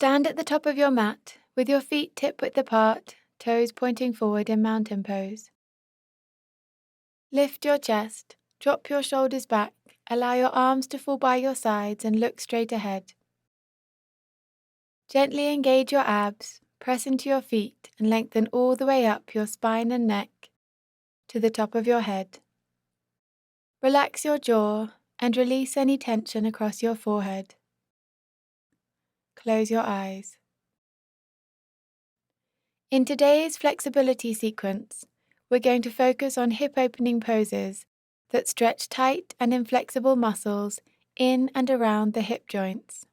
Stand at the top of your mat with your feet hip-width apart, toes pointing forward in mountain pose. Lift your chest, drop your shoulders back, allow your arms to fall by your sides and look straight ahead. Gently engage your abs, press into your feet and lengthen all the way up your spine and neck to the top of your head. Relax your jaw and release any tension across your forehead. Close your eyes. In today's flexibility sequence, we're going to focus on hip opening poses that stretch tight and inflexible muscles in and around the hip joints.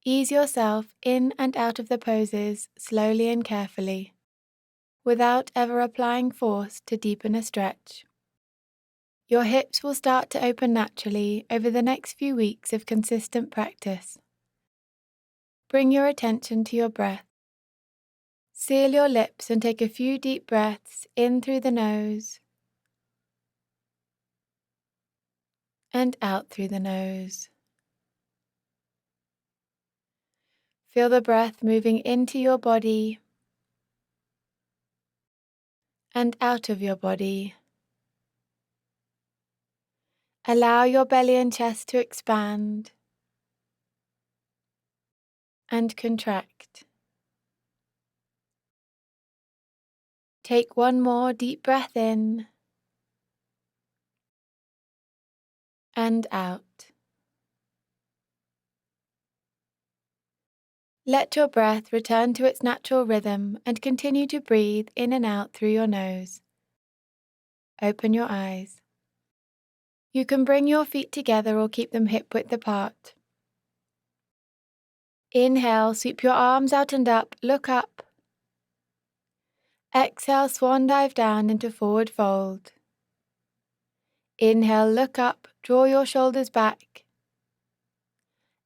Ease yourself in and out of the poses slowly and carefully, without ever applying force to deepen a stretch. Your hips will start to open naturally over the next few weeks of consistent practice. Bring your attention to your breath. Seal your lips and take a few deep breaths in through the nose and out through the nose. Feel the breath moving into your body and out of your body. Allow your belly and chest to expand and contract. Take one more deep breath in and out. Let your breath return to its natural rhythm and continue to breathe in and out through your nose. Open your eyes. You can bring your feet together or keep them hip-width apart. Inhale, sweep your arms out and up, look up. Exhale, swan dive down into forward fold. Inhale, look up, draw your shoulders back.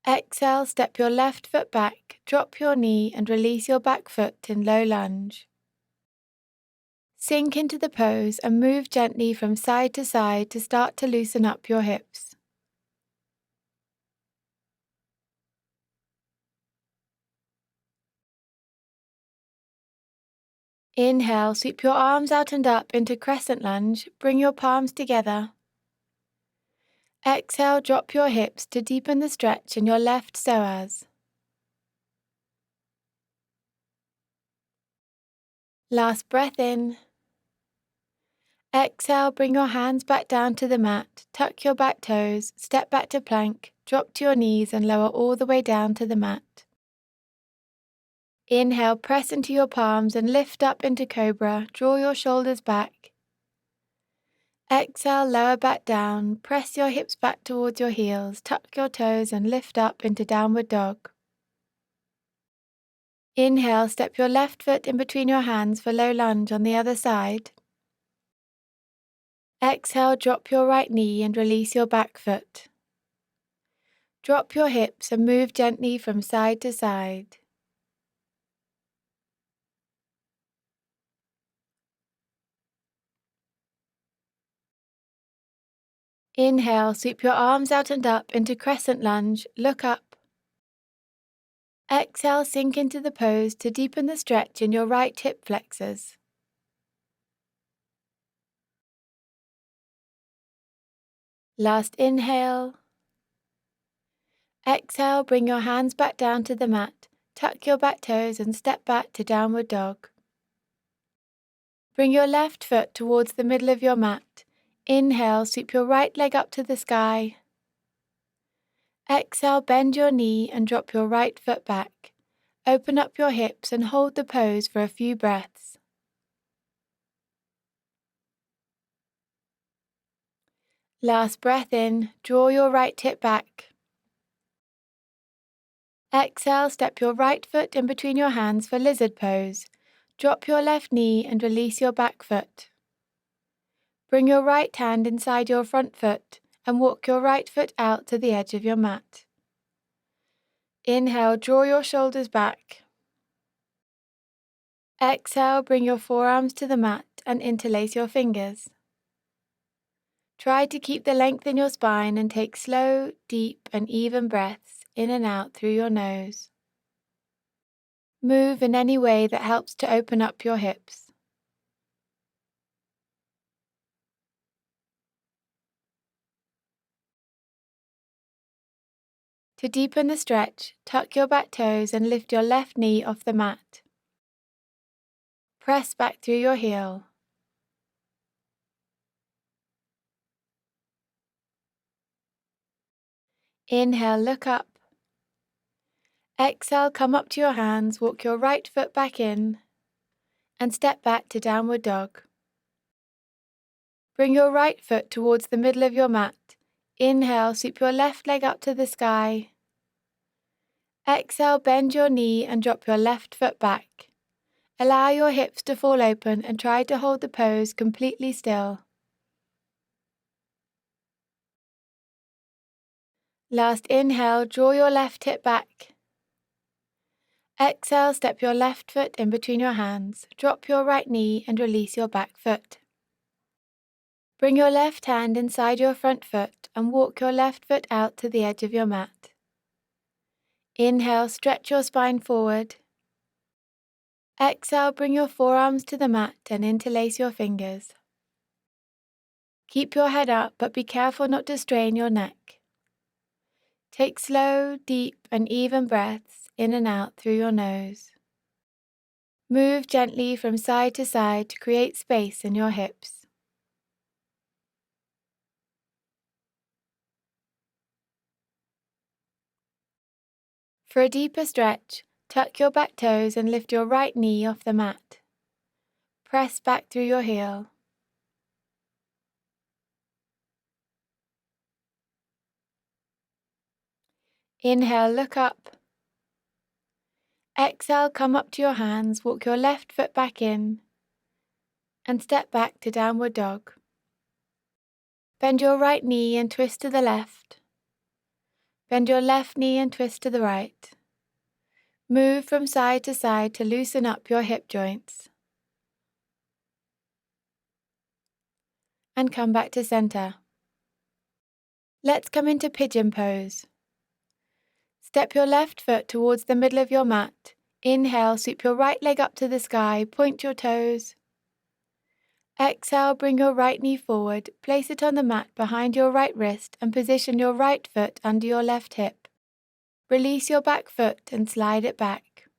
Exhale, step your left foot back, drop your knee and release your back foot in low lunge. Sink into the pose and move gently from side to side to start to loosen up your hips. Inhale, sweep your arms out and up into crescent lunge, bring your palms together. Exhale, drop your hips to deepen the stretch in your left psoas. Last breath in. Exhale, bring your hands back down to the mat, tuck your back toes, step back to plank, drop to your knees and lower all the way down to the mat. Inhale, press into your palms and lift up into cobra, draw your shoulders back. Exhale, lower back down, press your hips back towards your heels, tuck your toes and lift up into downward dog. Inhale, step your left foot in between your hands for low lunge on the other side. Exhale, drop your right knee and release your back foot. Drop your hips and move gently from side to side. Inhale, sweep your arms out and up into crescent lunge, look up. Exhale, sink into the pose to deepen the stretch in your right hip flexors. Last inhale. Exhale, bring your hands back down to the mat, tuck your back toes and step back to downward dog. Bring your left foot towards the middle of your mat. Inhale, sweep your right leg up to the sky. Exhale, bend your knee and drop your right foot back. Open up your hips and hold the pose for a few breaths. Last breath in, draw your right hip back. Exhale, step your right foot in between your hands for lizard pose. Drop your left knee and release your back foot. Bring your right hand inside your front foot and walk your right foot out to the edge of your mat. Inhale, draw your shoulders back. Exhale, bring your forearms to the mat and interlace your fingers. Try to keep the length in your spine and take slow, deep and even breaths in and out through your nose. Move in any way that helps to open up your hips. To deepen the stretch, tuck your back toes and lift your left knee off the mat. Press back through your heel. Inhale, look up. Exhale, come up to your hands, walk your right foot back in, and step back to downward dog. Bring your right foot towards the middle of your mat. Inhale, sweep your left leg up to the sky. Exhale, bend your knee and drop your left foot back. Allow your hips to fall open and try to hold the pose completely still. Last inhale, draw your left hip back. Exhale, step your left foot in between your hands, drop your right knee and release your back foot. Bring your left hand inside your front foot and walk your left foot out to the edge of your mat. Inhale, stretch your spine forward. Exhale, bring your forearms to the mat and interlace your fingers. Keep your head up, but be careful not to strain your neck. Take slow, deep, and even breaths in and out through your nose. Move gently from side to side to create space in your hips. For a deeper stretch, tuck your back toes and lift your right knee off the mat. Press back through your heel. Inhale, look up. Exhale, come up to your hands, walk your left foot back in, and step back to downward dog. Bend your right knee and twist to the left. Bend your left knee and twist to the right. Move from side to side to loosen up your hip joints. And come back to center. Let's come into pigeon pose. Step your left foot towards the middle of your mat. Inhale, sweep your right leg up to the sky, point your toes. Exhale, bring your right knee forward, place it on the mat behind your right wrist and position your right foot under your left hip. Release your back foot and slide it back.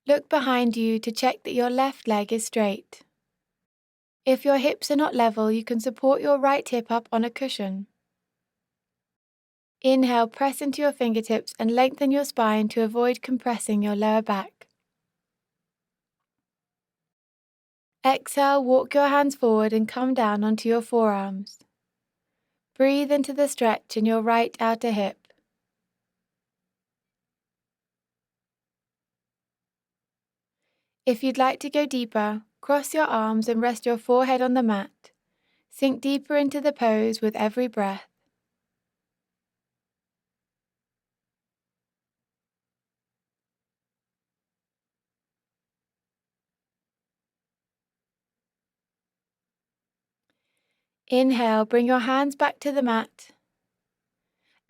Look behind you to check that your left leg is straight. If your hips are not level, you can support your right hip up on a cushion. Inhale, press into your fingertips and lengthen your spine to avoid compressing your lower back. Exhale, walk your hands forward and come down onto your forearms. Breathe into the stretch in your right outer hip. If you'd like to go deeper, cross your arms and rest your forehead on the mat. Sink deeper into the pose with every breath. Inhale, bring your hands back to the mat.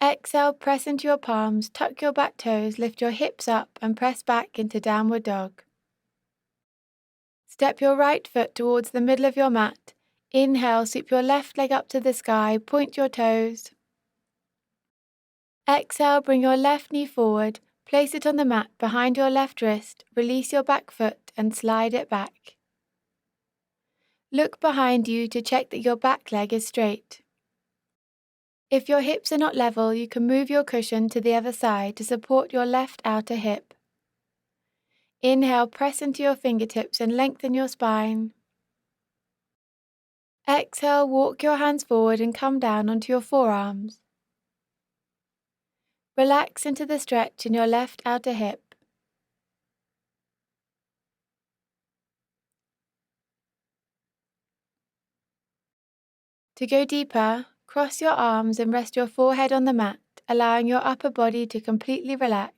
Exhale, press into your palms, tuck your back toes, lift your hips up and press back into downward dog. Step your right foot towards the middle of your mat. Inhale, sweep your left leg up to the sky, point your toes. Exhale, bring your left knee forward, place it on the mat behind your left wrist, release your back foot and slide it back. Look behind you to check that your back leg is straight. If your hips are not level, you can move your cushion to the other side to support your left outer hip. Inhale, press into your fingertips and lengthen your spine. Exhale, walk your hands forward and come down onto your forearms. Relax into the stretch in your left outer hip. To go deeper, cross your arms and rest your forehead on the mat, allowing your upper body to completely relax.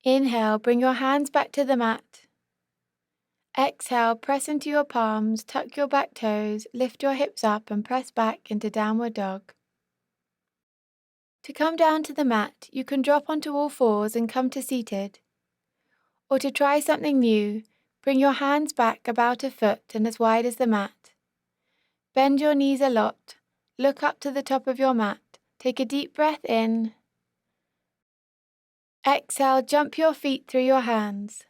Inhale, bring your hands back to the mat. Exhale, press into your palms, tuck your back toes, lift your hips up and press back into downward dog. To come down to the mat, you can drop onto all fours and come to seated. Or to try something new, bring your hands back about a foot and as wide as the mat. Bend your knees a lot, look up to the top of your mat, take a deep breath in. Exhale, jump your feet through your hands.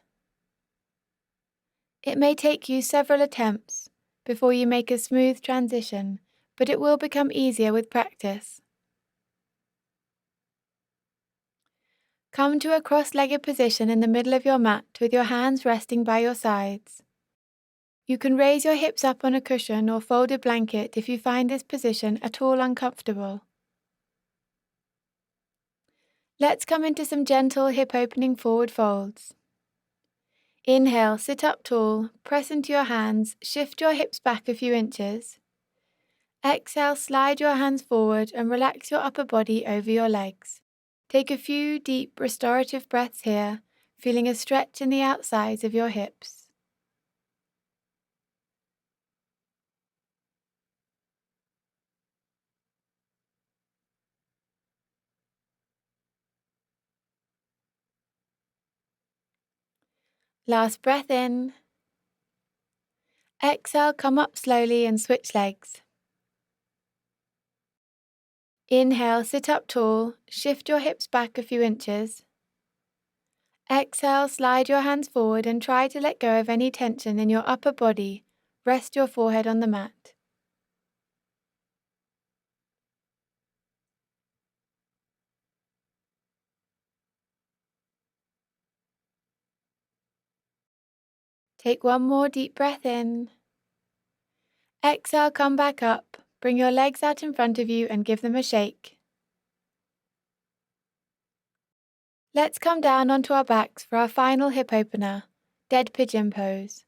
It may take you several attempts before you make a smooth transition, but it will become easier with practice. Come to a cross-legged position in the middle of your mat with your hands resting by your sides. You can raise your hips up on a cushion or folded blanket if you find this position at all uncomfortable. Let's come into some gentle hip-opening forward folds. Inhale, sit up tall, press into your hands, shift your hips back a few inches. Exhale, slide your hands forward and relax your upper body over your legs. Take a few deep restorative breaths here, feeling a stretch in the outsides of your hips. Last breath in. Exhale, come up slowly and switch legs. Inhale, sit up tall, shift your hips back a few inches. Exhale, slide your hands forward and try to let go of any tension in your upper body. Rest your forehead on the mat. Take one more deep breath in. Exhale, come back up. Bring your legs out in front of you and give them a shake. Let's come down onto our backs for our final hip opener, dead pigeon pose.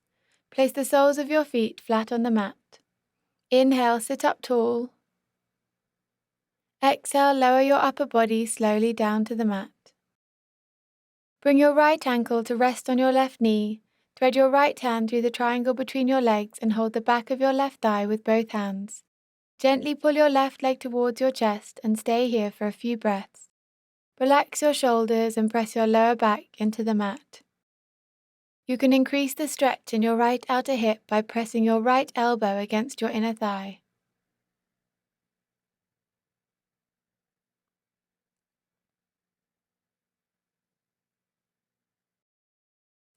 Place the soles of your feet flat on the mat. Inhale, sit up tall. Exhale, lower your upper body slowly down to the mat. Bring your right ankle to rest on your left knee. Thread your right hand through the triangle between your legs and hold the back of your left thigh with both hands. Gently pull your left leg towards your chest and stay here for a few breaths. Relax your shoulders and press your lower back into the mat. You can increase the stretch in your right outer hip by pressing your right elbow against your inner thigh.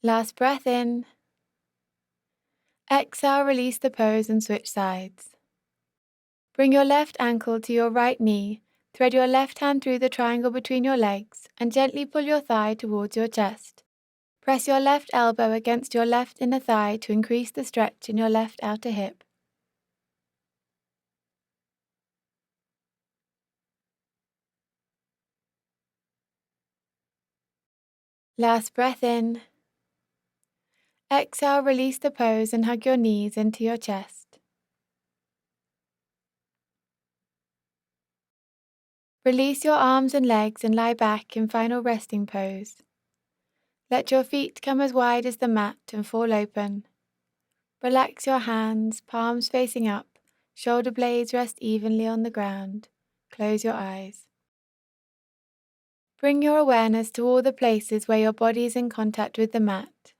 Last breath in. Exhale, release the pose and switch sides. Bring your left ankle to your right knee, thread your left hand through the triangle between your legs, and gently pull your thigh towards your chest. Press your left elbow against your left inner thigh to increase the stretch in your left outer hip. Last breath in. Exhale, release the pose and hug your knees into your chest. Release your arms and legs and lie back in final resting pose. Let your feet come as wide as the mat and fall open. Relax your hands, palms facing up, shoulder blades rest evenly on the ground. Close your eyes. Bring your awareness to all the places where your body is in contact with the mat.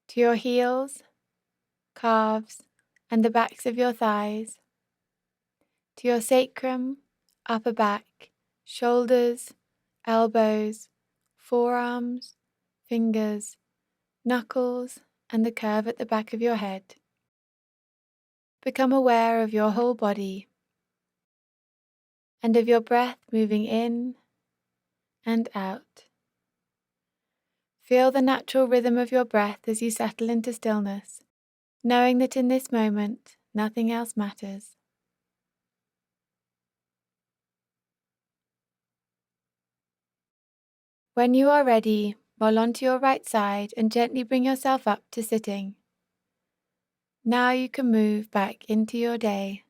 To your heels, calves, and the backs of your thighs. To your sacrum, upper back, shoulders, elbows, forearms, fingers, knuckles, and the curve at the back of your head. Become aware of your whole body and of your breath moving in and out. Feel the natural rhythm of your breath as you settle into stillness, knowing that in this moment, nothing else matters. When you are ready, roll onto your right side and gently bring yourself up to sitting. Now you can move back into your day.